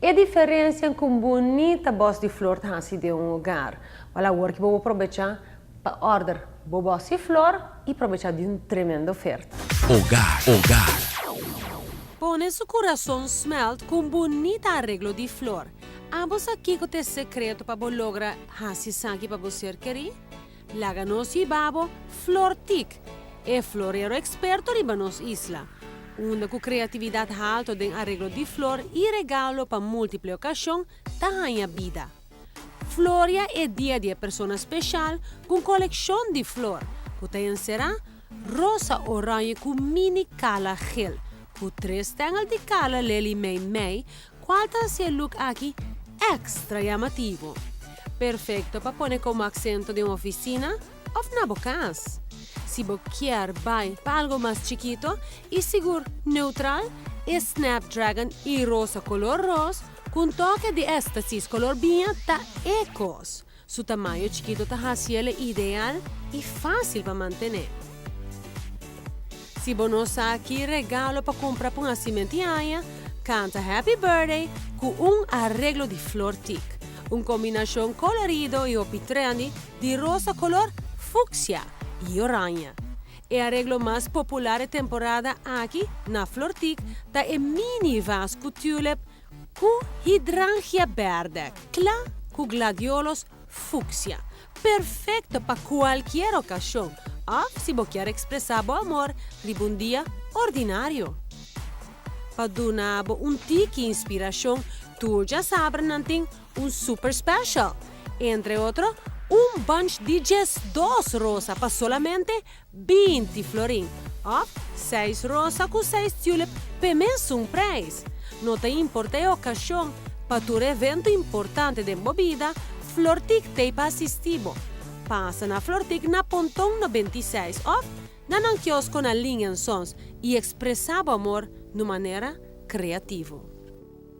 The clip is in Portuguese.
E diferença com bonita boss de flor assim de um lugar. Olha, agora que vou aproveitar para order boss de flor e aproveitar de uma tremenda oferta. Hogar. Pone su corazón smelt com bonita arreglo de flor. Ambos aqui com o segredo para lograr hasi sangue para você querer. Laganos e babo Flortic, é florero experto de Banos Isla. Uma com criatividade alta de arreglo de flor e regalo para múltipla ocasião da minha vida. Floria é dia de pessoa especial com coleção de flor, que será rosa orange com mini cala gel, com 3 tangel de cala leli mei, qualta se look aqui extra chamativo. Perfeito para pôr como acento de uma oficina ou na bocas. Se você quer para algo mais chiquito e seguro neutral, Snapdragon e rosa color rosa com toque de éxtasis color binha tá ecos. Su tamanho chiquito tá haciele ideal e fácil para manter. Se você não sabe regalo para comprar para uma cimentiaia, canta Happy Birthday com arreglo de Flortic. Combinação colorido e opitrendi de rosa color fucsia e oranha. O arreglo mais popular da temporada aqui na Flortic tá mini vasco tulip com hidrangia verde, com gladiolos fucsia. Perfeito para qualquer ocasião. Se você quer expressar bom amor de um dia ordinário. Para dar tique inspiração, tu já sabe nanting super special. Entre outros, bunch de Jazz 2 rosa para solamente 20 florin. 6 rosa com 6 tulip per mesmo preço. Não te importa a ocasião, para tu evento importante de movida, Flortic te assistivo. Passa na Flortic na Pontão 96 na quiosco na linha Sons e expressava amor de maneira criativa.